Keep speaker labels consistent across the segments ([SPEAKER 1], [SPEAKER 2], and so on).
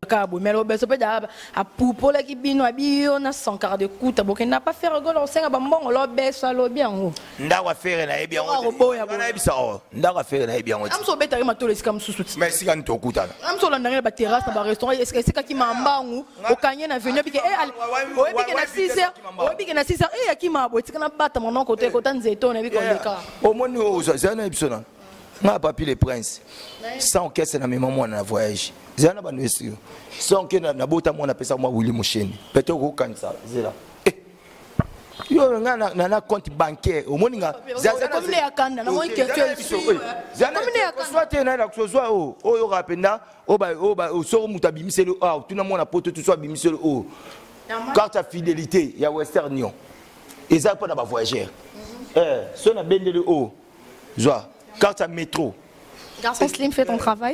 [SPEAKER 1] cabo mais le beso peut à pour la qui bino abio na son car de couta bo n'a pas faire golo senga ba mbongo lo beso lo bien o
[SPEAKER 2] ndako faire na bien on a bisa o ndako faire na bien on
[SPEAKER 1] am so beta ma tole sikam susu
[SPEAKER 2] mais si kan to kuta
[SPEAKER 1] am so la ndanga ba terrasse na ba restaurant est-ce que c'est ka ki mambangu o kanye na venir bike o bike na 6h o bike na 6h e ki mabo tika na bata mon côté côté nzeto na biko ndeka
[SPEAKER 2] au moins o ça na ibsona na papi les princes sans caisse na même moi na voyage zana ba nesi sans que na bota moi na pesa moi wili mosheni peut-être ko kanisa zela yo na compte bancaire au moins nga
[SPEAKER 1] comme ne yakanda na moi question
[SPEAKER 2] zana comme ne yakanda soit na la soit o yo rapenda o ba so mutabi miselo ah tu na moi na poto tu soit bimiselo o carte fidélité ya Western Union eza pas na ba voyageur so na bendele o joie carte métro.
[SPEAKER 1] Garçon Slim, fais ton travail.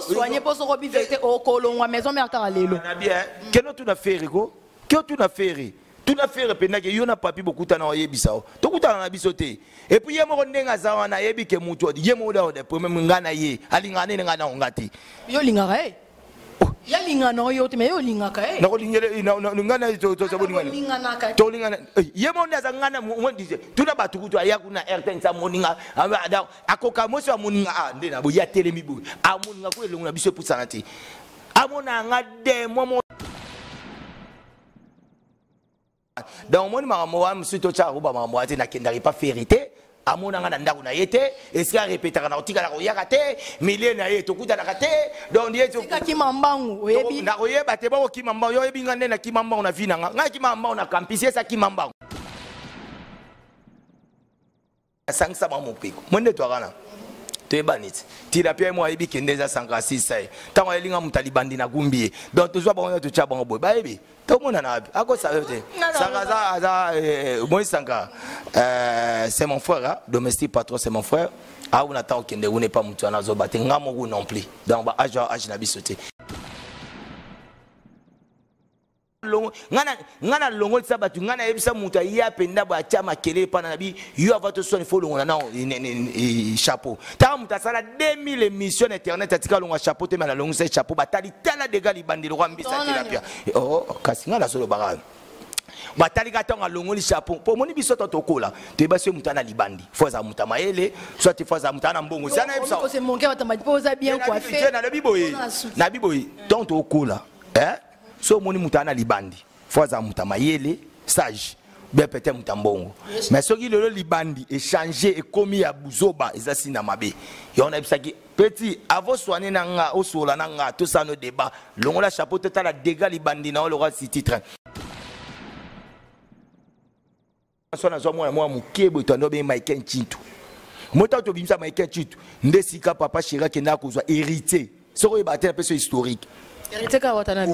[SPEAKER 1] Soigner pour se rebiver au colon à maison mère Caralelo.
[SPEAKER 2] Qu'est-ce que tu as fait, Rico? Qu'est-ce que tu as fait? Tu as fait pendant que yo na papi beaucoup tana yebisao. To kuta na bisote. Et puis yemo ndenga zawa na yebi ke mutu odi yemo da de premier ngana ye alingane ngana ngati.
[SPEAKER 1] Yo lingara eh. Ya lingana yo te me yo lingaka eh.
[SPEAKER 2] Na ko lingele ngana to lingana.
[SPEAKER 1] Lingana
[SPEAKER 2] to lingana. Yemo ndaza ngana mo dise. Tuna batu kutu aya kuna airtime sa moninga akoka mosi wa moninga ndena bo ya telemi bo. A moninga ko elonga biso pusana ti. Amona ngade momo dans mon maman monsieur tocha ruba maman ati na kendari pas vérité amona nga ndako na yete est-ce que répéter na otika na koyaka te milé na yeto kuta na kate donc yeto
[SPEAKER 1] ka kimambangu oyebi
[SPEAKER 2] na koyeba te ba kimambangu yo yebi ngane na kimambangu na vina nga kimambangu na campus esa kimambangu sangsa ba mopeko monde to kana te banit tira pia moi yebi kendeza 106 sai tango elinga mutalibandi na gumbie donc to zwa ba to cha bango boy ba yebi tout le monde en a vu. À quoi ça veut dire? Moi, c'est mon frère, hein? Domestique patron, c'est mon frère. Ah, on attend qu'il n'est pas mon tour à Zobaté. Ngamourou non plus. Donc, âge n'a sauté. Ngana longo sabatu ngana yebisa muta ya penda ba chama kele pana nabi yo avato son il faut longo na chapeau ta muta sala 2000 émissions internet atika longo chapeau te na longo ce chapeau batali tala de gali bandi lo mbisa tela pia oh kasi ngana solo baga batali katonga longo li chapeau po moni biso to kola te ba se muta na libandi foza muta maele soit foza muta na mbongo sana yebisa
[SPEAKER 1] ko se monke batamba poza bien coiffé
[SPEAKER 2] na biboyi donc to kola so moni mutana libandi foza mutama yele sage bien peut-être mutambongo mais ce qui le libandi échanger et commis à buzoba ezasi na mabe yo na bisaki petit avant soigner nanga o sola nanga tout ça no débat longola chapeau tata la dégâts libandi na le roi city train sona zo moi mukebo tondo be Michael Chintu mota to bimsa Michael Chintu ndesika papa Chira kenda kozwa hérité soko ebate la personne historique.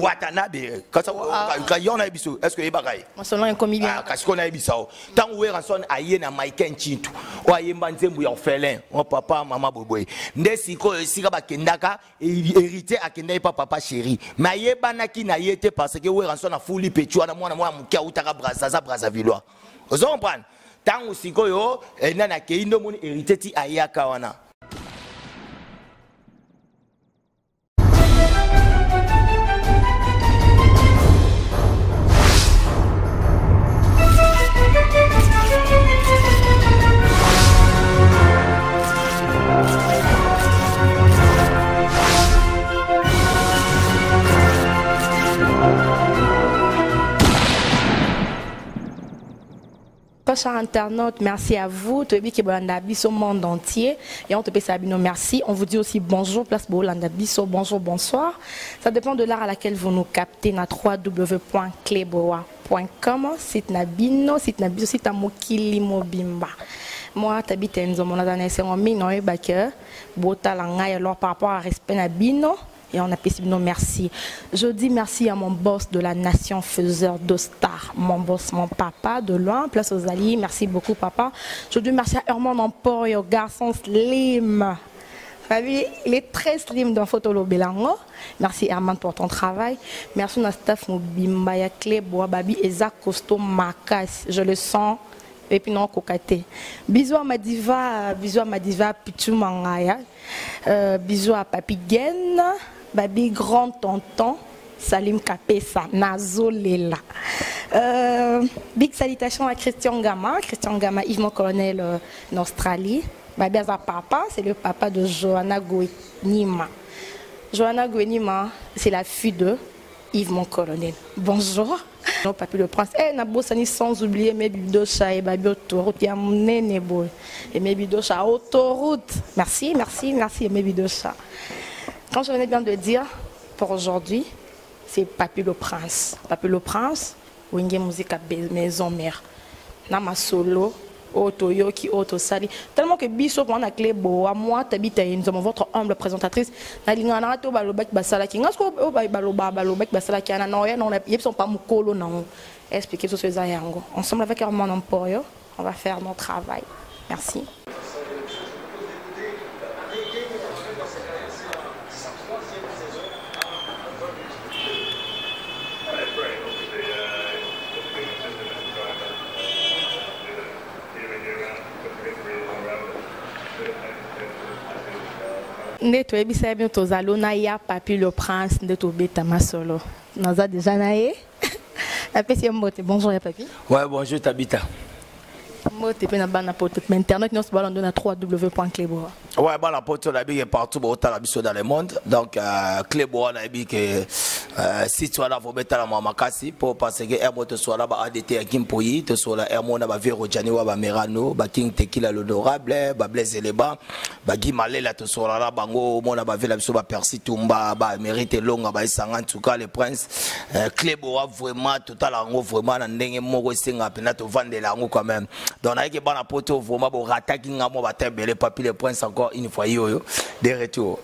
[SPEAKER 2] Watanabe kasa kayona ebiso est-ce que ebakai
[SPEAKER 1] masolo enkomi bien
[SPEAKER 2] kasi kona ebisao tangu we ranson aye na Michael Chintu o ayemba nzembu ya orphelin o papa mama boboy ndesiko sika bakendaka hérité akenda papa chéri mais ayebana ki na yete parce que we ranson na fuli petua na mwana mukia utaka Brazzaville ozo comprendre tangu sikoyo nana keindo moni hérité ti ayaka wana.
[SPEAKER 1] Chers internautes, merci à vous. Tu es bien qui est au monde entier. Et on te paie Sabino, merci. On vous dit aussi bonjour, place Bolandabiso, bonjour, bonsoir. Ça dépend de l'heure à laquelle vous nous captez na www.cleboa.com. Site Nabino, site Nabiso, site Amokili Mobimba. Moi, t'habites en mon adresse en mino et backer. Bota langa alors par rapport à respect Nabino. Et on appelle Sabino, merci. Je dis merci à mon boss de la nation faiseur de stars. Mon boss, mon papa, de loin, place aux alliés. Merci beaucoup, papa. Je dis merci à Herman Empor et au garçon slim. Il est très slim dans Photo Belango. Merci Herman pour ton travail. Merci à staff Mobimba, Yakle, Boababi et Zach Costo Makas. Je le sens et puis non kokate. Bisous à Madiva Pichu Mangaya. Bisous à Papi Gen, Babi Grand Tonton, Salim Kapesa, Nazo Lela. Big salutation à Christian Gama, Yves mon colonel en Australie. Babi Aza Papa, c'est le papa de Johanna Gwenima. Johanna Gwenima, c'est la fille de Yves mon colonel. Bonjour. Non, Papi le Prince. Eh, Nabosani sans oublier mes bidocha et Babi autoroute. Ya mnene boy. Et mes bidocha autoroute. Merci, mes bidocha. Quand je venais bien de dire, pour aujourd'hui, c'est Papi le Prince. Papi le Prince, Wenge musique à maison mère. Nama solo. Otoyoki, Otosali. Tellement que Bisso, on a clé beau, à moi, t'habites à une votre humble présentatrice. Nalingana, to balobek basalaki. Ngasko, balobek basalaki, non, ils sont pas moukolo, non. Expliquez ce que c'est Zayango. Ensemble avec Armand Emporio, on va faire notre travail. Merci. Neto ebisa bien tozalo na ya Papi le Prince de Tobeta Masolo. Naza déjà naé. La PC Mbote. Bonjour ya Papi.
[SPEAKER 2] Ouais, bonjour Tabita.
[SPEAKER 1] Mbote pe na bana pote internet nous balon na www.cleboa.
[SPEAKER 2] Ouais, bon la pote la big partout autant la biso dans le monde. Donc Cleboa na big que si tu as la faut mettre la mamakasi pour parce que Hermo te soit là ba ADT à Kimpoyi, te soit là Hermo na ba Vero Janiwa ba Merano, ba King Tequila l'honorable, ba Blaise Eleba, ba Gimale la te soit là bango mon na ba Vela biso ba Percy Tumba ba mérite longa ba Sanga en tout cas le prince Cleboa vraiment total en vraiment na ndenge moko singa pena to vendre la ngo quand même. Donc na ke bana poto vraiment bo rataki ngamo ba tembele Papi le prince encore une fois yo de retour.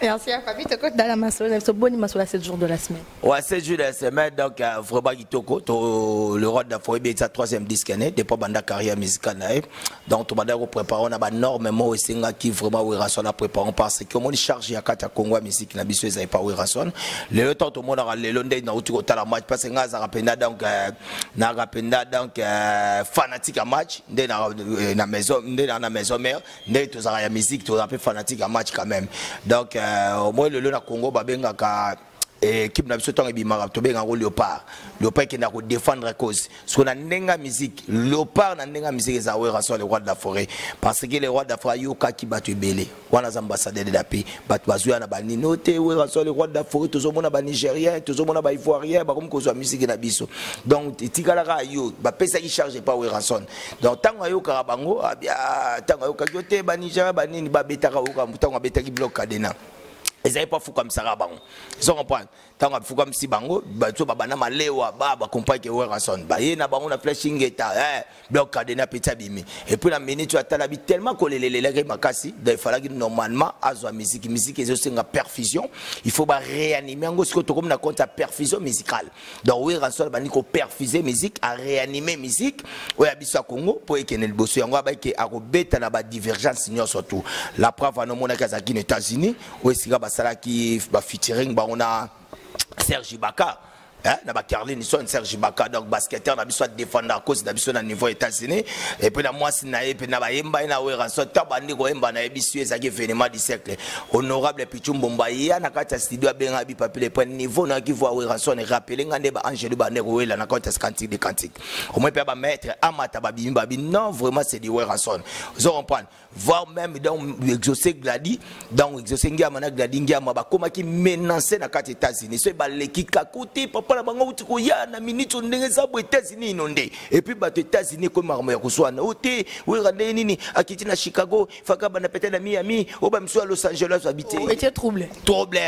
[SPEAKER 1] Merci à Papi, tu es dans la massole, c'est bon, il m'a 7 jours de la semaine.
[SPEAKER 2] Ouais, 7 jours de la semaine, donc vraiment, le roi de la forêt, c'est sa 3e disque année, depuis la carrière musicale. Donc, tout le monde prépare, on a énormément aussi qui vraiment la préparons parce que on charge à 4 Congo musique, na biso ezai pas rason. Le temps tout le monde a le londé na utu kota la match parce que ngaza rapenda donc fanatique à match, na maison mère, ndé tous à la musique, tout un peu fanatique à match quand même. Donc au moins le na Congo babenga ka équipe na biso tangi bimara to benga ko Léopard qui na ko défendre cause so na nenga musique Léopard na nenga musique za wera sur le roi de la forêt parce que le roi de la forêt yoka ki batu belé wana ambassadeur de la paix batu bazuya na bani noté wera sur le roi de la forêt tozo mona ba nigérien tozo mona ba ivoirien ba comme ko zo musique na biso donc tikala ka yo ba pesa ki charge pas wera son donc tango yo ka bango abia tango yo ka yote ba nigérien ba nini ba betaka o ka mutango betaki bloc cadena. Ils n'avaient pas fou comme ça, ils ont compris. Tant que fou comme si bango, tu vas banana lewa, baba compagnie que ouais rason. Bah y na bango na flashing eta, bloc cadena pizza bimi. Et puis la minute tu as talabi tellement que les makasi, il fallait que normalement azo musique et aussi une perfusion. Il faut bah réanimer en gros ce que tu comme na compte à perfusion musicale. Donc ouais rason bah nico perfuser musique, à réanimer musique. Ouais abisa Congo pour que ne bosso yango ba que a robeta na ba divergence signor surtout. La preuve à no mona kazaki aux États-Unis, ouais si ba sala qui ba featuring ba on a Serge Ibaka, na ba Carlin son Serge Ibaka donc basketteur na biso défendre à cause na biso na niveau États-Unis et puis na moi si na et puis na ba yemba na wera so tabandi ko yemba na biso ezaki événement du siècle honorable Pichu Mbomba ya na kata studio benga bi Papi le point niveau na ki voir wera so ne rappeler ngande ba Angelo ba ndeko wela na kata cantique de cantique au moins peut ba maître amata ba bimba bi non vraiment c'est du wera son vous comprenez voir même dans exaucer gladi dans exaucer ngama na gladi ngama ba koma ki menacer na kata États-Unis so ba lekika côté papa la bango utiko ya na minute ndenge za bo États-Unis inonde et puis ba États-Unis comme arme ya kuswana ote wera nini akiti na Chicago faka bana pété na Miami o ba mso à Los Angeles habité
[SPEAKER 1] était troublé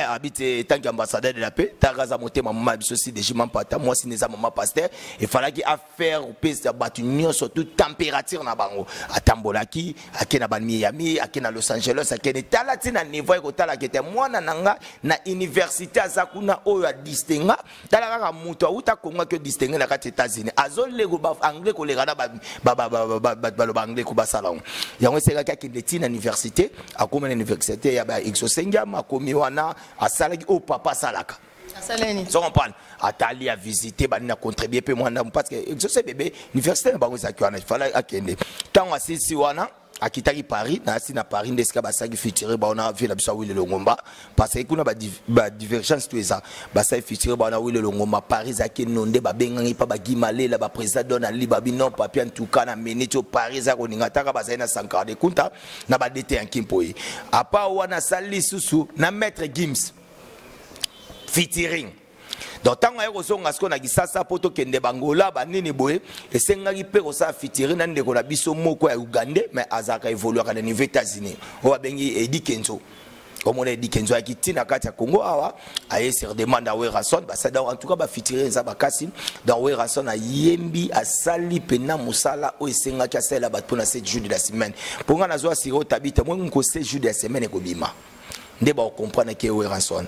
[SPEAKER 2] habité tant qu'ambassadeur de la paix taraza monter maman biso si déjà maman pata moi si neza maman pasteur il fallait qu'il affaire au pays de batu surtout température na bango atambolaki akena Miami akena Los Angeles akena talati na niveau ko tala kete mwana nanga na université azakuna oyo a distinga tala kaka muto uta konga ke distinga na kati États-Unis azole ko ba anglais ko le gana ba anglais ko ba salon yango seka kaka ki na université akoma na université ya ba exosenga makomi wana asalaki o papa salaka Ils comprennent. Atali a visité, il a contribué, parce que ce bébé, l'université, il fallait attendre. Tant que c'est à Kitari Paris, na Paris, ndeska basaki fitire ba ona vila bisa wile longomba parce que kuna ba divergence tout ça basaki fitire ba ona wile longomba Paris aki nonde ba bengangi pa ba gimale la ba président na li ba binon papier en tout cas na minute Paris a koninga taka basaki na Sankara de Kunta na ba dete en Kimpoyi a pa wana sali susu na maître Gims featuring. Donc tant que vous avez un gisasa poto kende bangola banini boye et sengaki pe kosa fitiri na ndeko na biso moko ya Uganda mais azaka évoluer à niveau États-Unis o bengi Eddie Kenzo comme on a dit Kenzo qui tina kati ya Congo awa aye sur demande à Werason bah ça en tout cas ba fitiri za bakasi dans Werason a yembi a sali pena musala o sengaki asala ba pona 7 jours de la semaine pour nga nazo asiro tabita moi ko 7 jours de la semaine ko bima ne ba comprendre que Werason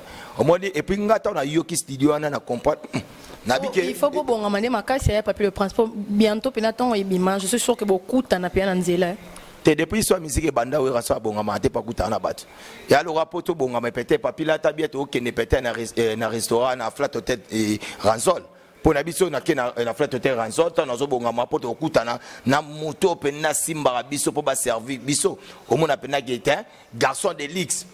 [SPEAKER 2] et puis ngata na yoki studio na comprendre
[SPEAKER 1] il faut pas bon amender ma casse ya papier le transport bientôt penaton et bima je suis sûr que beaucoup t'en a payé dans nzela
[SPEAKER 2] te depuis soit musique banda Werason bon amate pas kuta na bat ya le rapport bon am pété papier la tabiet o ke ne pété na restaurant na flat hotel et Ranzol pour na biso na flat hotel Ranzol ta nazo bon am poto okutana na moto pe na simba biso pour ba servir biso au monde apena guetin garçon de luxe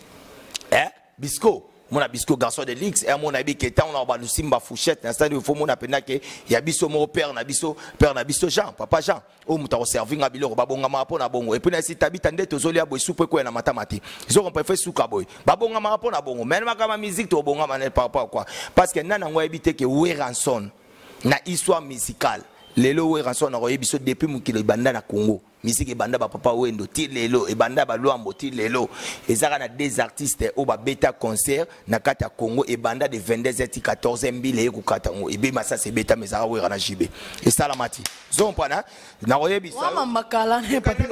[SPEAKER 2] Bisco, mon Bisco garçon de l'X, et mon abi qui est on a simba fouchette, l'instant il faut mon apena que y a biso mon père na biso Jean, papa Jean, au muta servir na bilo babonga ma pona bongo et puis na si tabita ndete ozoli aboy soupe ko na matamati. Ils ont préféré souka boy. Babonga ma pona bongo, même ma musique to bonga manel par quoi. Parce que nana ngwa ebité que Werason na histoire musicale. Lelo Werason na royebiso depuis mukile banda na Congo. Musique banda ba papa wendo ti lelo e banda ba luambo ti lelo ezaka na des artistes au ba beta concert na kata Congo e banda de 22 et 14 mbile ku kata ngo e be masa se beta mezaka wera na jibe e salamati zompana na royebiso
[SPEAKER 1] wa makala ne papi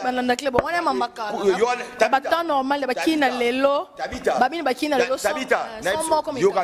[SPEAKER 1] bananda club wana mamakala ba temps normal ba kina lelo babini ba kina lelo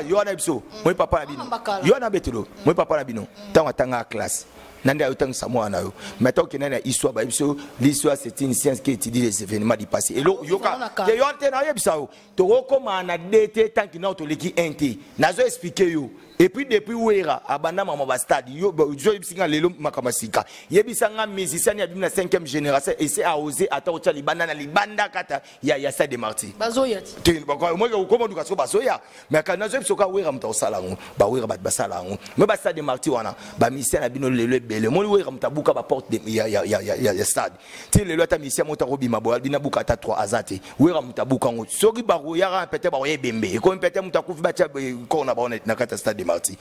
[SPEAKER 2] yo na biso moi papa na bino yo na betelo moi papa na bino tanga classe nande autant samoa na yo maintenant que na histoire ba biso l'histoire c'est une science qui étudie les événements du passé et lo yoka te yo te na yebisa yo to koma na date tant que na to leki nt nazo expliquer yo et puis depuis Wera abanda mama ba stade yo zo yebisa lelo makamasika yebisa nga musicien ya bimna 5e génération et c'est à oser ata ocha libanda na libanda kata ya Stade de Martyrs
[SPEAKER 1] bazoya
[SPEAKER 2] te moi comment duka so bazoya mais quand nazo yebisa ka Wera mta osala ngo ba Wera ba basala ngo mais ba Stade de Martyrs wana ba musicien na bino lelo bele moi Wera mtabuka ba porte de ya stade ti lelo ata musicien mota robima bo bina buka ta 3 azate Wera mtabuka ngo soki ba roya peut-être ba yebembe et comme peut-être mutakufi ba tia ko na ba na kata Stade Marty.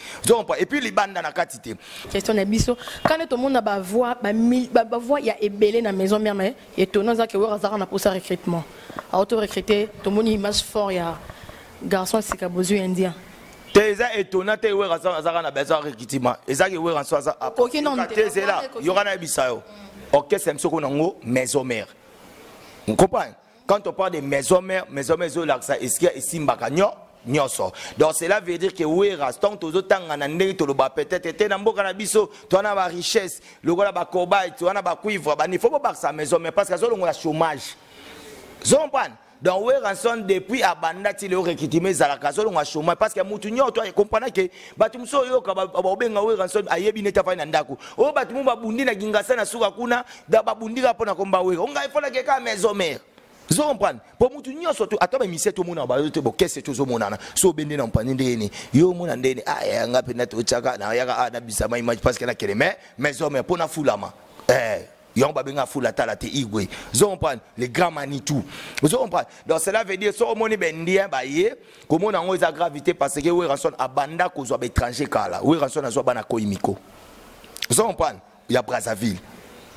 [SPEAKER 2] Et puis les bandes dans la quantité.
[SPEAKER 1] Question d'Abisso. Quand tout le monde a ba voix, il y a ébélé dans la maison mère mais étonnant ça que Wera na pour ça recrutement. Auto recruter tout le monde image fort il y a garçon c'est ka besoin indien.
[SPEAKER 2] Teza étonnant te Wera na besoin recrutement. Ezaki Wera ça
[SPEAKER 1] OK non
[SPEAKER 2] c'est là. Il y aura na bisayo. OK c'est msoko nango maison mère. On comprend? Quand on parle de maison mère là ça est-ce qu'il y a simba kanyo Nyoso. Donc cela veut dire que Wera tant aux autres na ndenge to loba peut-être était na mboka na biso to na ba richesse lokola ba cobalt to na ba cuivre ba il faut pas sa maison mais parce que zo longo la chômage zompan donc Werason depuis abanda ti le recrutement za la zo longo chômage parce que mutu nyoto comprendre que batu mso yo ka ba obenga Werason ayebi neta fa na ndako o batu mu babundi na gingasa na suka kuna da babundi ka pona komba Wera on ga ifola ke ka maison mère. Vous comprenez? Pour nous tous, surtout, attends, mais c'est tout le monde en bas, qu'est-ce que tout le monde a? So bende na mpani ndeni, yo mona ndeni, ah, nga pena to chaka, na yaga ah na bisama image parce que na keleme, mais hommes pour na fulama, yon ba benga fulata la te igwe. Vous comprenez? Les grands Manitou. Vous comprenez? Donc cela veut dire so moni bendien ba ye, comment on a gravité parce que Werason abanda ko zo ba étranger kala, Werason na zo ba na koimiko. Vous comprenez? Il y a Brazzaville.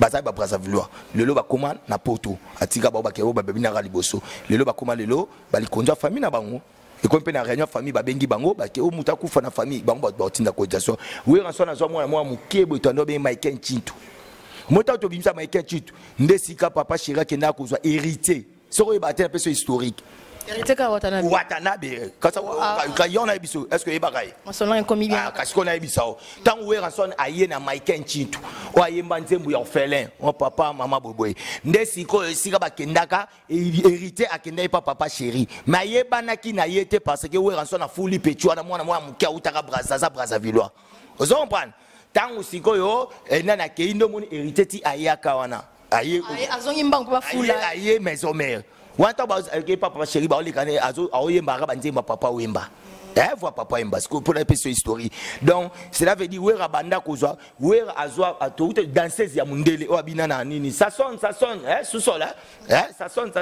[SPEAKER 2] Bazai ba Brazzaville lelo ba commande na poto atika ba ke ba bebina ga liboso lelo ba commande lelo ba likonja famille na bango e ko mpe na réunion famille ba bengi bango ba ke o muta kufa na famille bango ba tinda ko jaso Werason na zo mwa mukebo itando be Michael Chintu mota to bimisa Michael Chintu ndesika papa Chirac na ko zo hérité soko ba te peso historique
[SPEAKER 1] hérité ka Watanabe.
[SPEAKER 2] Watanabe quand on a biso est-ce que yebakaye
[SPEAKER 1] Selon un commis bien.
[SPEAKER 2] kasi qu'on a bisao tant Weranson aye na Mike Chintu o ayemba nzembu ya orphelin o papa mama boboy ndesi ko sika bakendaka hérité akenda papa chéri mais yebanaki na yete parce que Weranson a fuli petu na mwana mukia utaka Brazzaville ozo comprendre tant sikoyo nana keindo moni hérité ti ayaka wana aye
[SPEAKER 1] azongi mbango pa fula
[SPEAKER 2] aye maison mère wanta ba papa chéri ba olikane azo aoyemba ka banzemba papa wemba voit papa wemba pour la petite histoire donc cela veut dire wera banda kozwa wera azwa atoute danseuse ya mundele o abina na nini ça sonne sous-sol ça sonne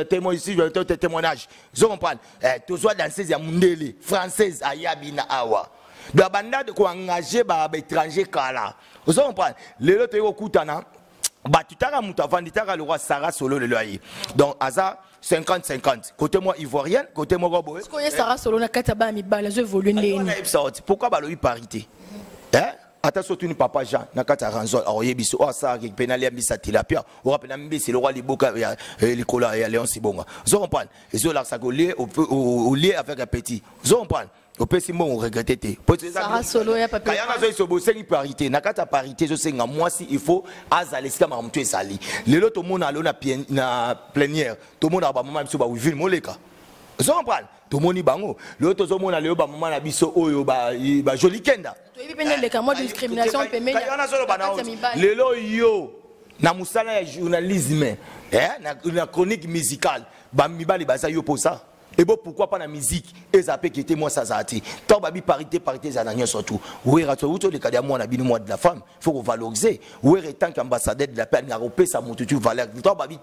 [SPEAKER 2] témoin ici témoignage je comprends tozwa danseuse ya mundele française ayabina awa ba banda de ko engager ba étranger kala vous comprenez lelo to yokutana batutaka mutu avanditaka le roi Sarah Solo le loyer donc aza 50-50 côté moi ivoirienne côté moi gobo
[SPEAKER 1] est-ce que Sarah Solo na kata ba mi bala je évolue ndeni
[SPEAKER 2] pourquoi balobi parité ata surtout ni papa Jean na kata ranzo oyebiso o sa ke penali ambisa tilapia o rapena mbisi le roi liboka ya likola ya Léon Sibonga vous comprenez et zo la sagolé au lié avec un petit vous comprenez au pesi mo on regretter
[SPEAKER 1] Sarah Solo ya papier
[SPEAKER 2] kayana zo iso bosengi parité na kata parité zo senga moi si il faut azalesika ma mtu esali lelo to mona alona na plénière to mona ba mama biso ba wivile moleka vous comprenez to moni bango lelo to zo mona lelo ba mama na biso oyo ba joli kenda
[SPEAKER 1] to yebi pende le kamo discrimination pemenya
[SPEAKER 2] kayana zo ba lelo yo na musala ya journalisme na chronique musicale ba mibali baza yo pour ça. Et bon, pourquoi pas la musique? Et ça peut quitter moi ça zati. Tant babi parité ça n'a surtout. Oui, rato les cas de moi on moi de la femme. Il faut valoriser. Oui, tant qu'ambassadeur de la paix n'a repé sa monte tu valeur. Tant babi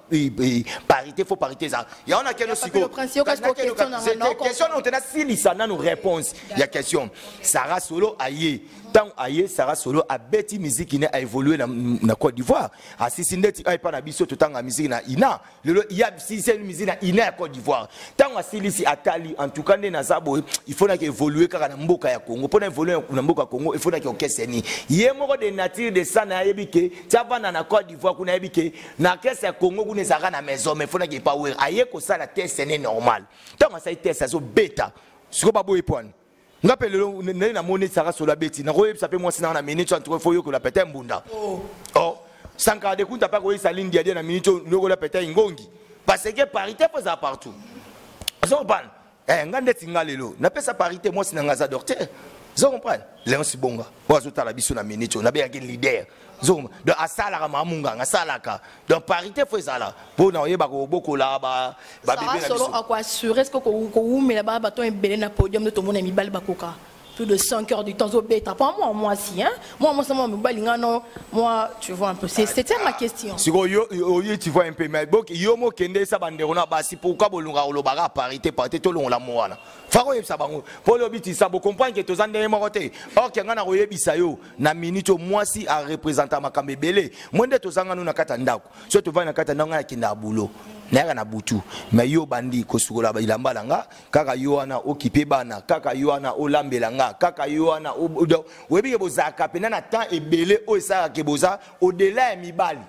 [SPEAKER 2] parité faut parité ça. Il y en a qui aussi question on tena si lisana nos réponses. Il y a question. Sarah Solo aïe. Tant aïe Sarah Solo a bêti musique qui a évolué dans Côte d'Ivoire. À Sisindeti a pas na biso tout temps la musique na ina. Il y a si c'est une musique na ina à Côte d'Ivoire. Tant ici atali en tout cas na zabo il faut que évoluer car na mboka ya Congo pour évoluer na mboka Congo il faut que okeseni yemoko de nature de ça na yebike tavana na Côte d'Ivoire kuna yebike na kese ya Congo kuna zaka na maison mais il faut que pas ouvrir aye ko ça la test c'est normal tant ça test ça bêta siko babo epone ngapelelo na moni Sarah Solo beti na roye ça peut moi sina na minute entre faut yo ko la péter mbunda oh sanka de kunta pas ko saline dia na minute yo la péter ngongi parce que parité faut ça partout. Zoban, ngande tingalelo, na pesa parité moi sina ngaza docteur. Zo comprendre? Léon Sibonga, oazuta la biso na minute, na be ngin leader. Zo de asala ka mamunga, ngasala ka. Donc parité faut ça là. Pour na yeba ko boko là ba bébé na biso.
[SPEAKER 1] Solo à quoi assurer ce que ko umela ba baton ebele na podium de tout monde mi bal bakoka. Plus de 5 heures du temps au bêta. Pas moi si, hein. Moi, tu vois un peu. C'était ma question.
[SPEAKER 2] Si tu vois un peu, mais yo mo kende sa banderona basi pourquoi bolunga olobara parité to long la moana. Faro yeb sa bango. Pour le biti ça, vous comprenez que tous en démoroté. Or que ngana oyebisa yo na minute moi si à représenter makambe belé. Monde tous en na kata ndako. So tu vas na kata ndanga kinda bulo. Nera na butu mais yo bandi ko sukola ba ilamba langa kaka yo ana occupé bana kaka yo ana olambelanga kaka yo ana webi ke bozaka pena na temps ebele o ça ke boza au-delà mibali.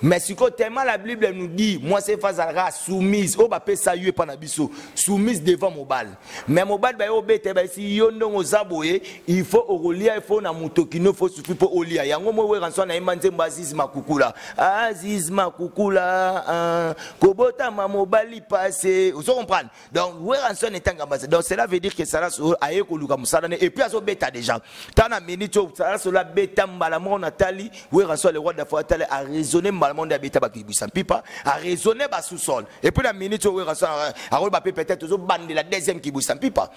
[SPEAKER 2] Mais si tellement la Bible nous dit, moi c'est Fazara soumise, oh bah ça y est pas nabiso, soumise devant mobile. Mais mobile bah obéte bah si yon non aux aboyés, il faut olia, il faut na mutokino, faut suffire pour olia. Yango mo we ranson na imante mbazis makukula, aziz makukula, kobota ma mobile passé, vous comprenez? Donc we ranson est un ambassadeur. Donc cela veut dire que ça sur aye koluka musalane et puis azo beta déjà. Tana minute ça sur la beta mbala mon Nathalie, we ranson le roi d'affaires Nathalie a raisonné monde habita ba kibusan pipa a raisonner ba sous-sol et puis la minute où raison a rôle peut-être aux bande de la deuxième kibusan pipa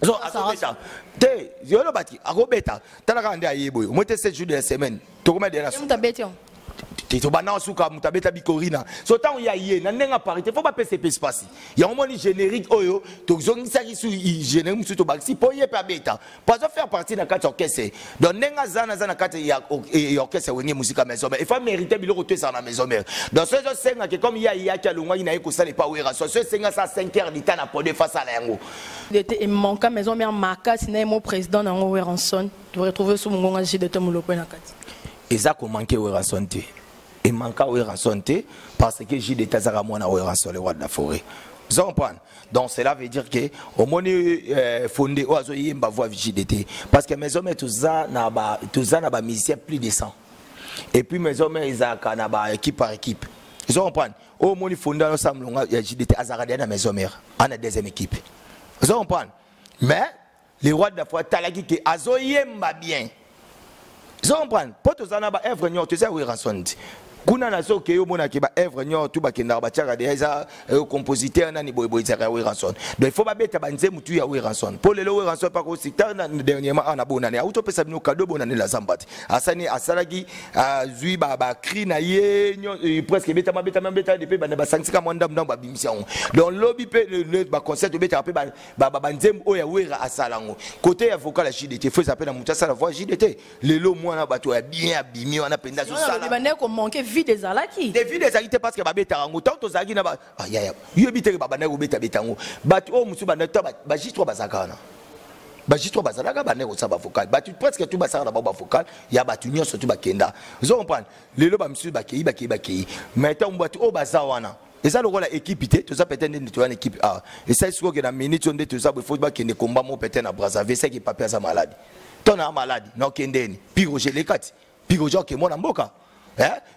[SPEAKER 2] zo a te yo lo bati a robeta tala ka ande ayebo mo te 7 jours de la semaine to comment de la to bana suka mutabeta bikorina so tant ya yé na nenga parité faut pas pese espace il y a un moment générique oyo to zongisa kisu générique musu to baxi po yé pa beta pas faire partie na kati orchestre donc nenga zana kati ya orchestre wenge musique maison mais il faut mériter biloko to ça na maison mère donc ce jo senga que comme ya ki alongwa ina eko sala pa wera so ce senga ça 5 heures du temps na pour face à la yango
[SPEAKER 1] il était manquant maison mère maka sina mon président na Weranson tu retrouver sous mon ngonga de Tomuloko na kati
[SPEAKER 2] eza ko manquer Weranson te et manquer Weranson te parce que j'ai des tazara moi na Weranson le roi de la forêt Vous comprenez? Donc cela veut dire que au moins fondé au azo yemba voix JDT parce que mes hommes tous ça na ba musicien plus de 100 et puis mes hommes ils a na ba équipe par équipe. Vous comprenez? Au moins fondé ensemble ya JDT azarade na mes hommes en deuxième équipe. Vous comprenez? Mais les rois de la foi talaki que azo yemba bien. Vous comprenez? Pour tous ça na ba œuvre nyo tu sais où rançon. Kuna na so ke yo mona ke ba œuvre nyo tu ba kenda ba tchaka déjà compositeur na ni boy tsaka we ranson donc il faut ba beta ba nzemu tu ya we ranson pour le we ranson pas ko secteur na dernièrement ana bona ne auto pesa bino cadeau bona ne la zambati asani asalaki zui ba cri na ye nyo presque beta depuis ba na ba sangsika monda mna ba bimission donc lobby pe le ba concert beta pe ba nzemu o ya we asalango côté avocat la JDT faut s'appeler na mutasa la voix JDT le lo mwana bato ya bien abimi wana penda so sala
[SPEAKER 1] ba ne ko manquer des alaki
[SPEAKER 2] des vies des alaki parce que babeta rango tant to zaki na ba ya yebite ke baba na beta betango batu o musu bana to ba jitro bazakana ba jitro bazalaka ba ne ko sa ba vocal batu presque tout basaka na ba vocal ya batu nyonso tu bakenda vous comprenez lelo ba musu bakei mais tant batu o bazawana et ça le rôle équipe tout ça peut-être une équipe A et ça c'est que na minute on tout ça il faut ba kende combat mo peut-être na Brazzaville c'est qui papier sa malade ton a malade non kendeni piro je les quatre piro jo ke mo na mboka.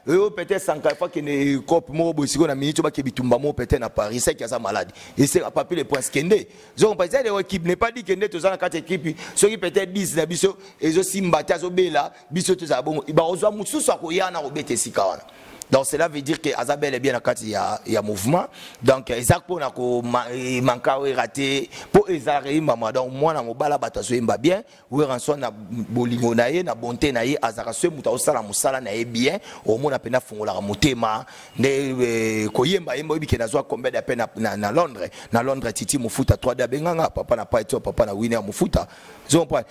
[SPEAKER 2] Peut-être 100 fois qu'il y a une coupe, na minute qui bitumba mo peut-être na Paris, c'est qu'il y a sa maladie. Et c'est pas plus les points skende. Donc par exemple l'équipe n'est pas dit que tous en quatre équipes, ceux qui peut-être 10 na biso et zo simbata zo bela, biso tout ça bon, ba ozo mutsu so ko yana obete sikana. Donc cela veut dire que Azabel est bien à il y a mouvement. Donc Isaac pour na ko manka raté pour Ezari maman donc moi na mobala batazo imba bien, ou rançon na bolingo na ye na bonté na ye azara se muta osala musala na ye bien, au moins na pena fongola motema ne ko yemba yemba bi kenazo combien de peine na Londres. Na Londres titi mufuta 3 benganga papa na pas papa na winner mufuta. Zon point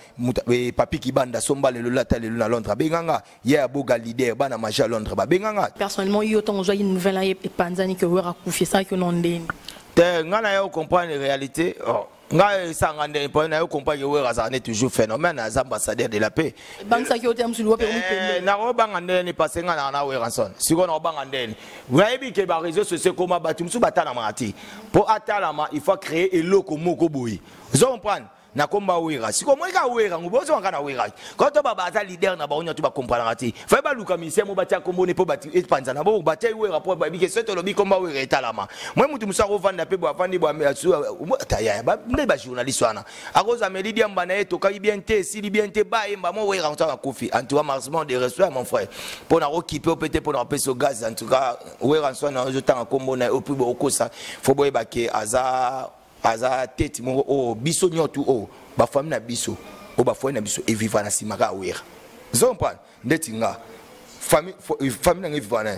[SPEAKER 2] papi kibanda somba le lata le na Londres benganga, ya boga leader bana maja Londres ba benganga.
[SPEAKER 1] Personnellement, il y a autant de une nouvelle et Panzani que vous avez ça que non d'en.
[SPEAKER 2] Ngana yo comprendre la réalité. Nga sangande pour na yo comprendre que vous avez toujours phénomène as ambassadeur de la paix.
[SPEAKER 1] Banque ça qui au terme sur le permis.
[SPEAKER 2] Na ro bangande ni passer ngana na we ranson. Si ko na bangande. Vous avez que ba réseaux sociaux comme batum su batana mati. Pour atalama, il faut créer eloko moko boyi. Vous comprenez? Na komba wera siko mweka wera ngubozo ngana wera ko to baba za leader na baonya tu ba comprendre ati fa ba luka mise mo batia kombo ne po bati epanza na bo batia wera po ba bike seto lobi komba wera etalama mwe mutu musa ko vanda pe bo afandi bo asu taya ba ne ba journaliste wana akoza melidi amba na eto ka bien te si bien te ba emba mo wera ntaka kofi en tout cas marchement de restaurant mon frère pour na occuper peut-être pour na peso gaz en tout cas wera so na zo tanga kombo na opi bo okosa fo boye ba ke aza tête mo o biso nyotu o ba fami na biso o ba fami na biso e vivre na simaka wera zompa ndeti nga famille na vivre na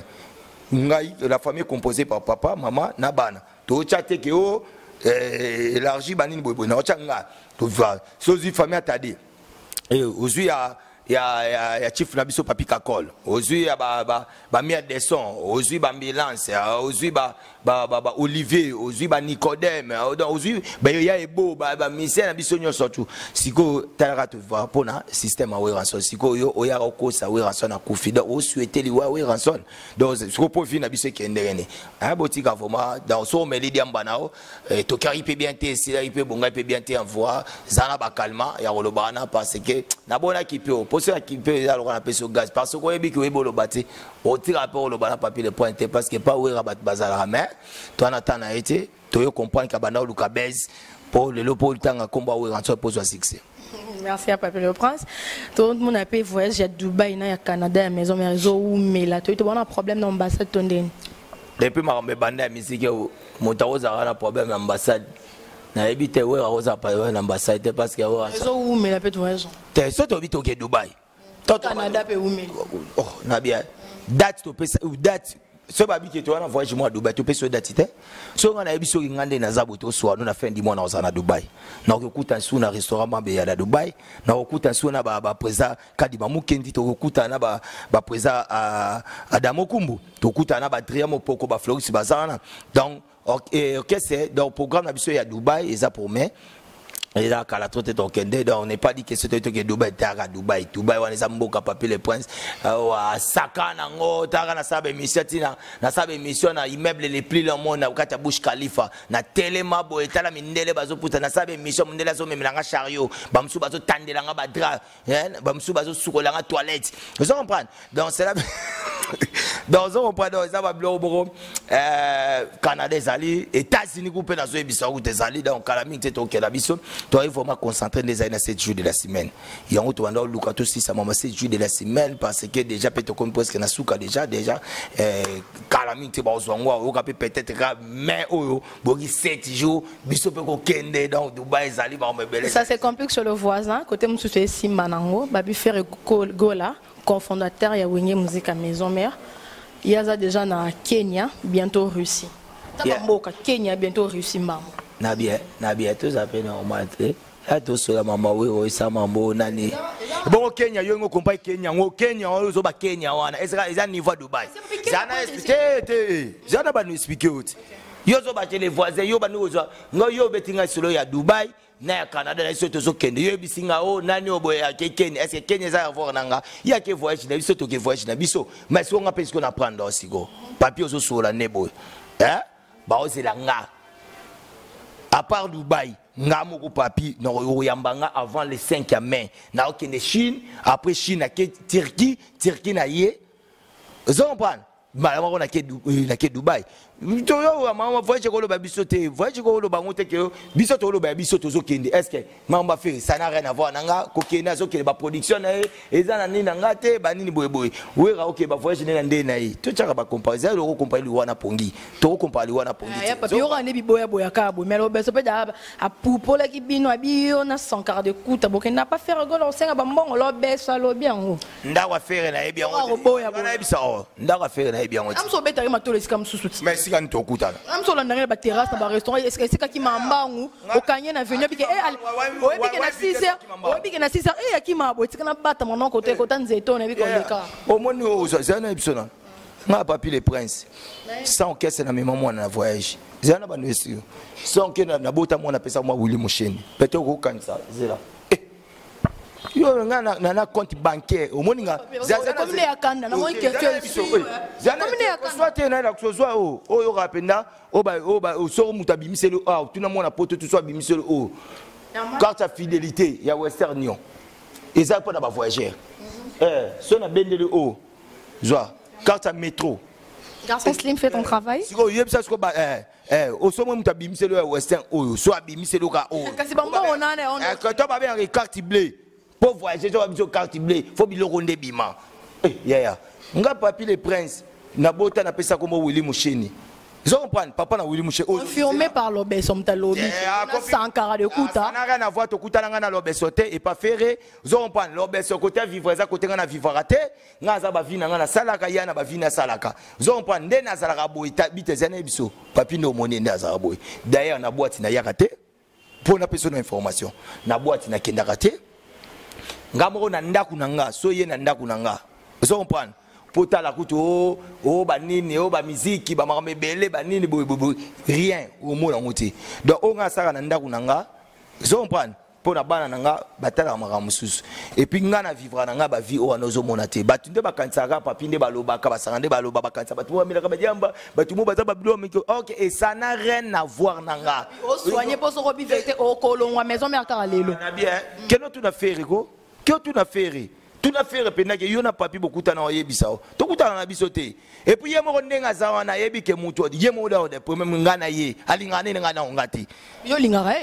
[SPEAKER 2] ngai la famille composée par papa maman na bana to chate ke o élargi banini bobo na changa to va sozi famille atade et aujourd'hui ya chief na biso papi kakol aujourd'hui ya ba mia de son aujourd'hui ba ambulance aujourd'hui ba Olivier aujourd'hui ba Nicodème aujourd'hui ba ya ebo ba misère na biso nyonso tu siko talaka to voir pona système a ranson siko yo oya ko sa ranson na kofi donc o souhaiter li wa ranson donc siko profit na biso kenderene a botika vraiment dans so melidi ambanao to kari pe bien te si il peut bonga pe bien te envoie zana ba calma ya rolobana parce que na bona ki peut pour ceux qui peut alors on appelle ce gaz parce que yebi que ebolo bati au tire rapport le bana papier le pointer parce que pas ouvrir rabat bazala mais toi on attend a été toi comprendre que bana luka base pour le lopo tanga combat ouvrir en soit pose succès.
[SPEAKER 1] Merci à Papi le Prince. Tout le monde a payé voyage à Dubaï, à Canada, à Maison Réseau ou Mela. Tu as un problème dans l'ambassade Tondé.
[SPEAKER 2] Depuis ma bande à musique mon tarosa a un problème dans l'ambassade. Na ebite we roza pa l'ambassade parce que
[SPEAKER 1] réseau ou Mela peut voyage.
[SPEAKER 2] T'es surtout habité au Dubaï.
[SPEAKER 1] Canada peut ou Mela.
[SPEAKER 2] Oh, na bien. Date to pesa ou date so babi ke to na voyage moi Dubaï to pesa date te. So ngana ebiso ngande na zabo to so na fin di mois na ozana Dubaï. Na okuta su na restaurant mabe ya Dubaï, na okuta su na ba presa Kadima Mukendi to okuta na ba presa Adamo Kumbu, to okuta na ba Driamo Poko ba Floris bazana. Donc OK c'est donc programme na biso ya Dubaï et ça pour mai. Et là, quand la trotte donc on n'est pas dit que c'était que Dubaï, Tara, Dubaï, on est Zamboka, Papi le Prince, Saka, Nango, Tara, na sabe mission, na immeuble les plus le monde, na Kata Bush Khalifa, na Telema, Boetala, Mindele, Bazo Puta, na sabe mission, Mindela, zo, Memlanga, Chariot, Bamsou, Bazo, Tandelanga, Badra, Bamsou, Bazo, Soukolanga, Toilette. Vous comprenez? Donc, c'est là. Donc, on prend dans les Abablo, Canada, Zali, États-Unis, coupé dans les Bissau, des Zali, donc, Calamine, c'est au Kélabiso. Tu dois vraiment concentrer les années 7 jours de la semaine. Il y a un autre endroit où tu as 7 jours de la semaine parce que déjà, peut-être comme presque na souka déjà, Calamine, tu vas peut-être mais 7 jours, Bissau peut kende donc Dubaï, Zali,
[SPEAKER 1] ça c'est complexe sur le voisin, côté Moussoué Simanango, Babi Ferre Gola, cofondateur ya Wenge Musique à Maison Mère. Il y a déjà na Kenya, bientôt Russie. Kenya, bientôt Russie, maman.
[SPEAKER 2] Nabia, tous appellent normal. Tout cela, maman, oui, ça, maman, nani. Bon, Kenya, yo ngo compare Kenya, Kenya, zo ba Kenya wana. Est-ce que niveau Dubaï? Zana expliquer, zana ba nous expliquer autre. Yo zo ba les voisins, yo ba nous zo. Ngo yo betinga solo ya Dubaï, na ya Canada, na soto zo kende. Yo bisinga o nani obo ya Kenya. Est-ce que Kenya za avoir nanga? Ya ke voyage na biso to ke voyage na biso. Mais si on a pensé qu'on apprendre aussi go. Papier zo so la nebo. Hein? Ba o la nga. À part Dubaï, Ngamoko papi, Yambanga avant le 5 mai. Na okende Chine, après Chine, na Turquie, Turquie na yé. Vous comprenez? Malheureusement, na ke Dubaï. Toyo maman voyage ko lo ba bisote, voyage ko lo ba ngote ke bisoto lo ba bisoto zo kende. Est-ce que maman fait ça n'a rien à voir nanga ko kende zo kende ba production na ezana nini nanga te ba nini boy boy. Oui ra OK ba voyage na ndé na yi. To tshaka ba comparer lo ko comparer wana pongi. To ko comparer wana pongi.
[SPEAKER 1] Ya papi yo ne bi boya boya ka bo mais lo beso pe da a poupola ki bino abio na 100 quart de coûte bo n'a pas faire golo senga ba mbongo lo beso lo bien o.
[SPEAKER 2] Ndakwa faire na bien o.
[SPEAKER 1] Boya boya.
[SPEAKER 2] Na bisa o. Ndakwa faire na bien o.
[SPEAKER 1] Am so beta ma to le skam susu.
[SPEAKER 2] Kan to kutana
[SPEAKER 1] amsola ndanga ba terrasse na ba restaurant est-ce que c'est ka ki mambangu okanye na venue bike oye bike na 6h oye bike na 6h et ki mabo tika na bata mon côté côté nzeto na biko leka
[SPEAKER 2] au moni o zana ibsona ma papi le prince sans caisse na même moi na voyage zana ba nesi sans que na bota moi na pesa moi Willy Musheni peut-être ko kanisa zela yo na compte bancaire au moni nga
[SPEAKER 1] comme les akanda na moi question
[SPEAKER 2] comme les akanda soit na la soit o yo rapenda o ba so mutabimiselo ah tu na moi na poto tu soit bimiselo o carte à fidélité ya Western Union et ça pour na ba voyageur so na bendele o joie carte à métro
[SPEAKER 1] garçon slim fait ton travail
[SPEAKER 2] si ko yebsa ko ba au sommet mutabimiselo ya Western o so abimiselo ka o
[SPEAKER 1] kasi ba mbongo na on
[SPEAKER 2] quand on va bien carte bleue pour voyager, tu vas besoin de carte bleue. Il faut que tu aies bima. Nga papi le prince. Nabota na pesa comme Willy Musheni. Ils comprennent. Papa na Willy Musheni.
[SPEAKER 1] Confirmé par l'obé, somme ta lobby. 100 carats de couta.
[SPEAKER 2] Ça n'a rien à voir. Tu couta na l'obé sauté et pas ferré. Ils comprennent. L'obé sur côté vivre ça côté na vivre raté. Nga za ba vina na salaka ya na ba vina salaka. Ils comprennent. Nde na salaka boy tabite zane biso. Papi no money nda za boy. D'ailleurs na boîte na yakate. Pour na personne information. Na boîte na kenda raté. Ngamoko na ndaku nanga soye na ndaku nanga so comprendre pota la kutu o ba nini o ba musique ba makamebele ba nini boy rien au mona ngoti donc on nga saka na ndaku nanga so comprendre pour na bana nanga batala makamususu et puis nga na vivre nanga ba vie o anozo monate batunde bakansaka papinde baloba ka basangande baloba bakansa batu ba milaka badiamba batu mo baza babilo miko OK et ça n'a rien à voir nanga
[SPEAKER 1] o soigner pour so robi vérité o kolongwa maison mère karalelo
[SPEAKER 2] na bien keno tu na faire ko que tu n'as fait pendant que yona papi beaucoup tana yebisa to kutana na bisote et puis yemo ndenga zawa na yebi ke mutu yemo da de premier ngana ye alingane ngana ngati
[SPEAKER 1] yo lingaka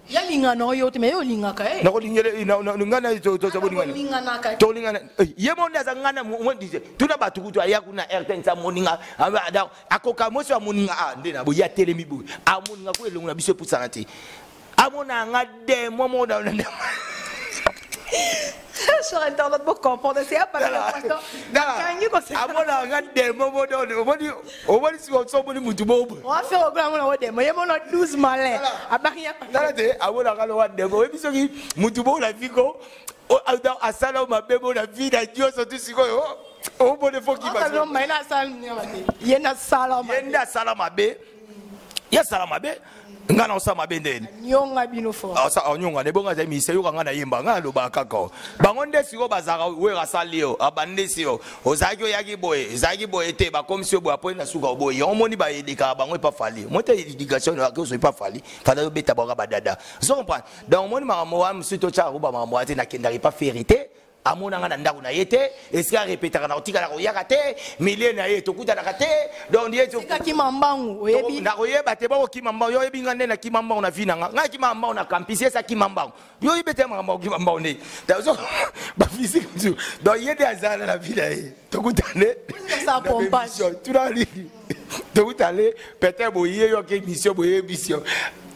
[SPEAKER 1] ya lingana yo te me yo lingaka
[SPEAKER 2] na ko lingele ngana to
[SPEAKER 1] lingana ka
[SPEAKER 2] to lingana yemo ndaza ngana mo dise tuna batu kutu ya kuna RTN sa moninga akoka mosi wa moninga ndena bo ya telemi bo amoninga ko elonga biso pusana te amona ngade momo da
[SPEAKER 1] sur internet pour comprendre c'est pas la question
[SPEAKER 2] on
[SPEAKER 1] va faire au grand monde de moi 12 malins à barrière
[SPEAKER 2] à sala ma bebo la vie da Dieu so tisiko o bon faut qui va
[SPEAKER 1] yena sala ma be
[SPEAKER 2] ya salama be ngana osama bendeni
[SPEAKER 1] nyonga bino fo
[SPEAKER 2] asa onyonga ne bonga zami se yoka ngana yimba ngalo ba kako bangonde siko bazaka we rasalio abande sio ozaki oyaki boye zaki boye te ba komisio boye apo na suka boye omoni ba edika bango pas fali mote éducation na ko so pas fali fala beta boka badada so comprendre donc omoni makambo wa msito cha ruba makambo ate na kendari pas vérité amona ngana ndako na yete est-ce qu'il répétera na otika na koyaka te milieu na yeto kuta na kate donc yeto
[SPEAKER 1] kaki mambangu oyebi
[SPEAKER 2] na koyeba te bako kimamba yo yebi ngane na kimamba na vina nga kimamba na campus esa kimamba yo yebete mamba kimamba ne dazo ba physique donc yede azala la villa to kutane
[SPEAKER 1] ça pompage
[SPEAKER 2] tu la li to kutale peut-être boye yo ke mission boye mission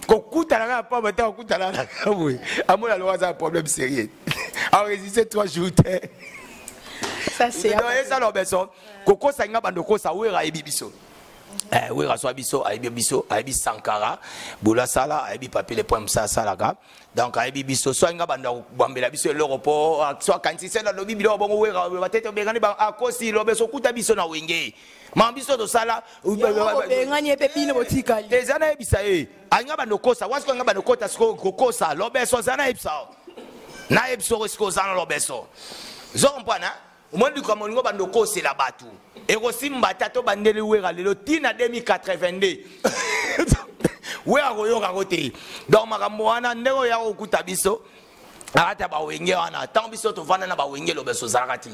[SPEAKER 2] kokuta na pas bata kokuta na boye amona lo za problème sérieux a résisté 3 jours.
[SPEAKER 1] Ça c'est
[SPEAKER 2] ça l'obéso. Koko sanga bandoko sa wera ebibiso. Wera so abiso aibibiso aibi Sankara bula sala aibi papier les points ça salaka. Donc aibibiso so nga banda bambela biso l'aéroport so kanti c'est dans lobi bilo bongo wera batete bengani ba akosi lobeso kuta biso na wenge. Mambiso to sala
[SPEAKER 1] bengani epepine botikali.
[SPEAKER 2] Les ana ebisa anga bandoko sa wasko nga bandoko ta sko kokosa lobeso zana ebisa. Na ebso sko zana lobeso zo mpana umondi kwa moningo bandoko c'est la batu e kosimba tato bandeli wera lelo tina 2082 wera koyoka kote donc makambo wana ndeko ya okuta biso ata ba wenge wana tant biso to vana na ba wenge lobeso zakati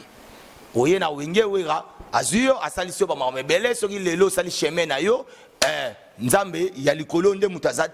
[SPEAKER 2] oye na wenge wera azuyo asalisio ba mamebele soki lelo sali chemin na yo nzambe ya likolo nde mutazat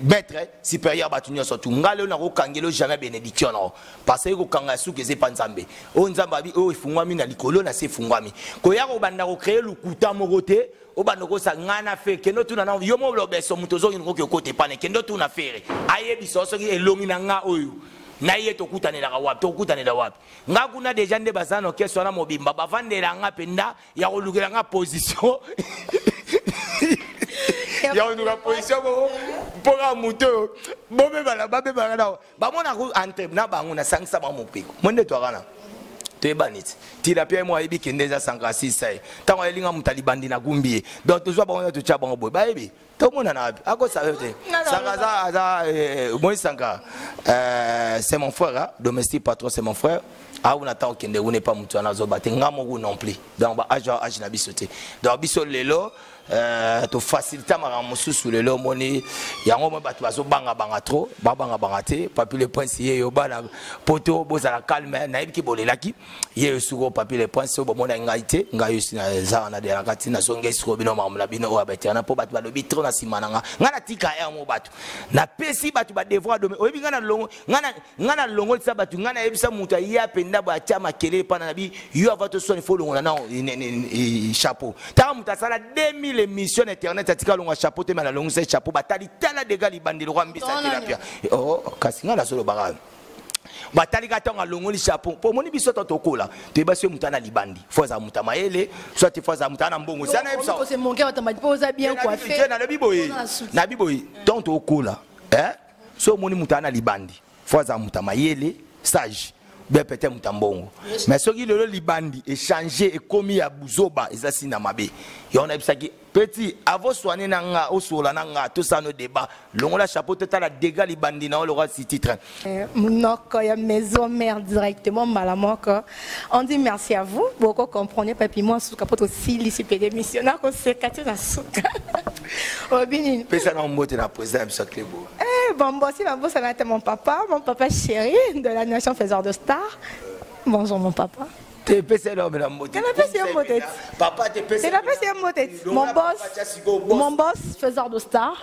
[SPEAKER 2] maître supérieur batunyo surtout ngalo na kokangelo jamais bénédiction non parce que kokanga suke ze panzambe o nzamba bi o ifungwami na likolo na se fungwami ko ya ko banda ko créer lukuta mokote o banda ko sangana fe kendo tuna na yo mo lobeso mutozo ngiko ko kote pane kendo tuna fere aye biso soki elongi na nga oyo na ye to kutanela wapi to kutanela wapi nga kuna déjà nde bazano question na mobimba bavandela nga penda ya ko lukela nga position ya on nous position pour un moto bombe bala babe bala ba mona ko entre na bango na sangisa ba mopeko monde to kana te banit ti la pierre moi ebi kendeza 106 sai tango elinga mutalibandi na gumbie donc toujours ba to cha bango boy ba ebi to mona na ako sa te sangaza za moi sanga c'est mon frère domestique patron c'est mon frère ah on attend kende on n'est pas mutu na zo baté ngamo non plus donc ba age na bisoté donc biso lelo to faciliter ma mosusu lelo moni yango mo batu bazo banga trop babanga banga te papier les points si yo bana poto bozala calme na yebiki bolelaki ye suko papier les points so bomona ngaite ngayo sina za na de la katina so ngai suko bino mamla bino o abetiana po batu balobi trop na simananga ngana tika ya mo batu na pesi batu ba devoir de oyebi ngana longo tsa batu ngana yebisa mutu ya penda ba chama kele pana na bi yo avato so il faut longo na chapeau ta mutu sala 2000 émission internet atika longa chapeau te mala longa chapeau batali tala de gali bandi lo mbisa tilapia oh kasinga la solo baga batali katonga longo li chapeau po moni biso to kola te basio mutana libandi foza mutama ele soit foza mutana mbongo sana ebisa
[SPEAKER 1] ko se monke batamba poza bien coiffé
[SPEAKER 2] na biboyi donc to kola so moni mutana libandi foza mutama ele sage bien peut-être mutambongo mais ce qui le libandi échanger et commis à buzoba ezasi na mabe ya on a bisaki petit avant soigner nanga osola nanga tout ça nos débats longola chapeau total la dégâts libandi na le roi city train
[SPEAKER 1] monoko ya maison mère directement malamoko on dit merci à vous beaucoup comprenez papi moi sous capot aussi l'ICPD missionnaire ko sekati na suka obini
[SPEAKER 2] pesa na mbote na président monsieur Clébo
[SPEAKER 1] bon bossi ma bosse c'était mon papa chéri de la nation faiseur de star bonjour mon papa
[SPEAKER 2] te pesa l'homme la mbote papa te pesa
[SPEAKER 1] la pesa mbote mon boss faiseur de star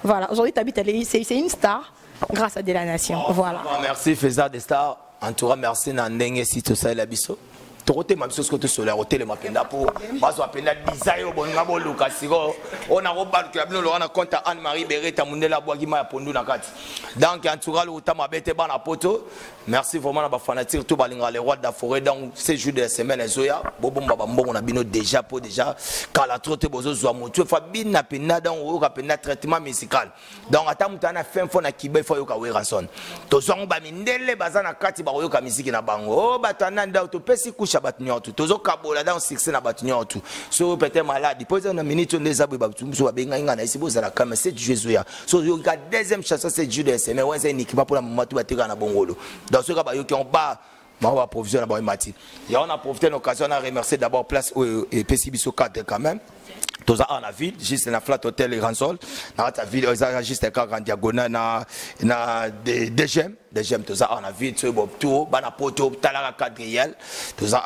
[SPEAKER 1] voilà aujourd'hui tu habites à l'île c'est une star grâce à de la nation voilà
[SPEAKER 2] merci faiseur de star en tout cas merci na ndenge si tout ça la biso Torote ma biso ko to solaire hotel ma penda po bazo apenda design o bonga bo luka siko ona go baluka bino lo na compte Anne Marie Beretta mundela bwagima ya pondu na kati donc en tout cas le utama bete bana poto merci vraiment na ba fanatique tout balinga les rois de la forêt donc ces jours de semaine ezoya bobomba ba mbongo na bino déjà po déjà kala trote bozo zwa motu fa bina penda donc o ka penda traitement musical donc ata mutana fin fo na kibe fo yo ka wera son to zongo ba mindele bazana kati ba yo ka musique na bango o batana nda to pesi kusha touche bat nyoto tozo kabola dans succès na bat nyoto so peut-être malade pose na minute on les abou ba tumso ba benga ngana ici boza la kama c'est Jésus ya so yo ka deuxième chanson c'est Judas mais ouais c'est une équipe pour la maman tout ba teka na bongolo dans ce cas ba yo qui on ba on va profiter d'abord Mati. Et on a profité de l'occasion, on a remercié d'abord place et Pessibiso 4 quand même. Tout ça en la ville, juste dans la flat hotel et Ransol. Dans la ville, on a juste un diagonale, na des gemmes, tout ça en la ville, tout tout, bana poto, talara quadriel, tout ça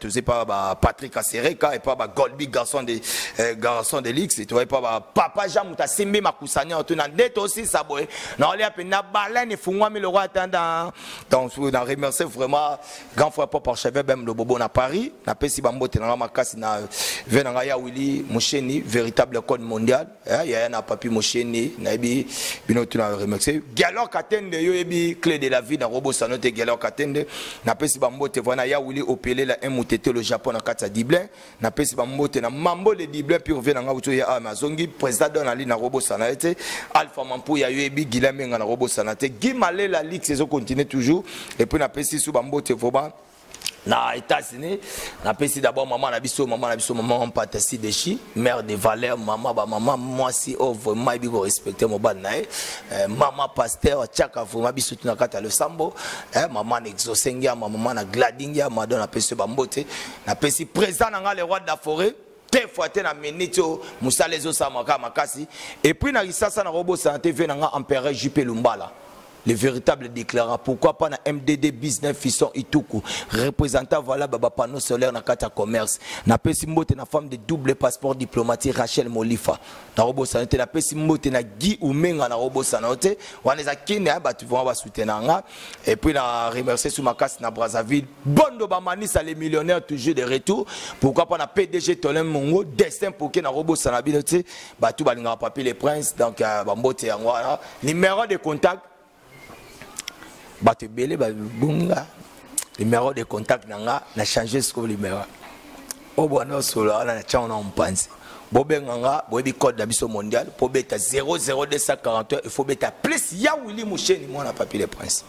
[SPEAKER 2] tout c'est pas Patrick Asereka et pas Goldby garçon de l'X et tout et pas papa Jean Mouta Simbi Makusanya tout dans net aussi ça boy. Non, il y a peine na baleine et fungwa mais le roi attendant donc on a remercié vraiment grand frère papa chef même le bobo na Paris, na pesi bambote na makasi na venanga ya Willy Mosheni véritable code mondial, il y a un papi Mosheni na ebi bino tout na remercié. Galor Katende yo ebi clé de la vie dans robot sanote Galor Katende na pesi bambote voilà ya Willy opélé la MTT le Japon na kata Diblin na pesi bambote na mambo le Diblin puis venanga uto ya Amazongi président dans la ligne na robot sanate Alpha Mampu ya yo ebi Gilamenga na robot sanate Gimale la ligue saison continue toujours et puis na pesi sou bambote voba na États-Unis na pesi d'abord maman maman Patasi Dechi mère de Valère maman moi si oh vraiment il faut respecter mon ban maman pasteur chaka vraiment biso na kata le sambo maman exosengia maman na gladingia madonna pesi bambote na pesi présent na le roi de la forêt te foate na minute musala ezo samaka makasi et puis na risasa na robot santé venanga empereur Juppé Lumbala le véritable déclarant pourquoi pas na MDD business fisson Ituku représentant voilà baba panneau solaire na kata commerce na pesi mbote na femme de double passeport diplomatique Rachel Molifa na robo santé na pesi mbote na Guy Umenga na robo santé waneza kine ba tu vont ba soutenir nga et puis na remercier sous makasi na Brazzaville bondo ba manisa les millionnaires toujours de retour pourquoi pas na PDG Tolem Mongo destin pour que na robo santé ba tu balinga papier les princes donc ba mbote yango numéro de contact Bate belé bunga numéro de contact nanga na changer ce numéro o bona solo na chana mpanzi bobenganga boyebi code na biso mondial po beta 00241 il faut beta plus ya Willy Mosheni moi na papier les princes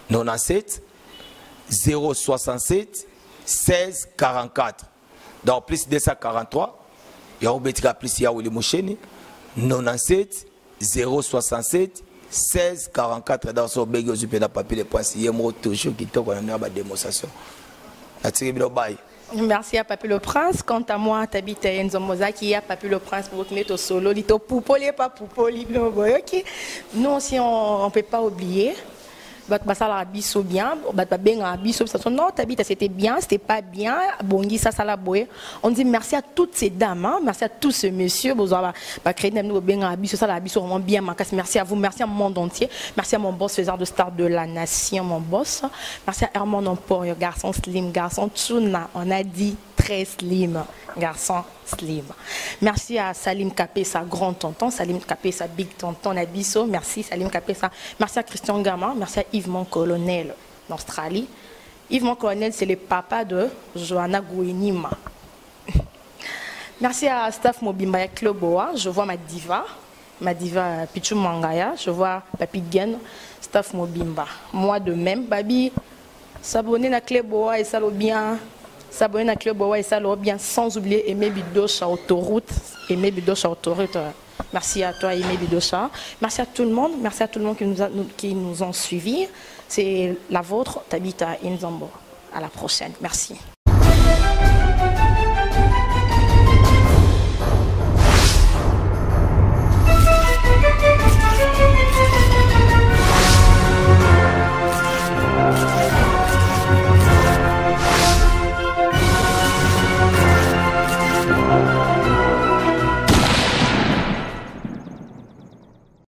[SPEAKER 2] 97 067 16 44 donc plus 243 ya obetika plus ya Willy Mosheni 97 067 16 44 dans son beg aux upéda papier les points si mo toujours qui toque on a ba démonstration
[SPEAKER 1] merci à Papi le Prince. Quant à moi, t'habites à Enzo Mozaki, à Papi le Prince pour te mettre au solo, lito poupoli pas poupoli, ok. Nous aussi on peut pas oublier. Ça la biso bien, non, c'était bien, c'était pas bien, bongi ça la boye. On dit merci à toutes ces dames, hein, merci à tous ces messieurs, vraiment bien, merci à vous, merci à mon monde entier, merci à mon boss faiseur de star de la nation, mon boss, merci à Herman Empor, garçon slim, garçon Tsuna, on a dit très slim, garçon slim. Merci à Salim Kapé, sa grand tonton, Salim Kapé, sa big tonton Nabiso, merci Salim Kapé, merci à Christian Gama, merci à Yves Mon Colonel d'Australie. Yves Mon Colonel, c'est le papa de Johanna Gouinima. Merci à Staff Mobimba Kloboa, je vois ma diva Pichou Mangaya, je vois Papi Gen, Staff Mobimba. Moi de même, Babi, s'abonner à Kloboa et ça le bien. S'abonner à Club Boa et ça le bien sans oublier Aimé Bidocha autoroute. Aimé Bidocha autoroute. Merci à toi Aimé Bidocha. Merci à tout le monde. Merci à tout le monde qui nous ont suivis. C'est la vôtre. T'habites à Inzambo. À la prochaine. Merci.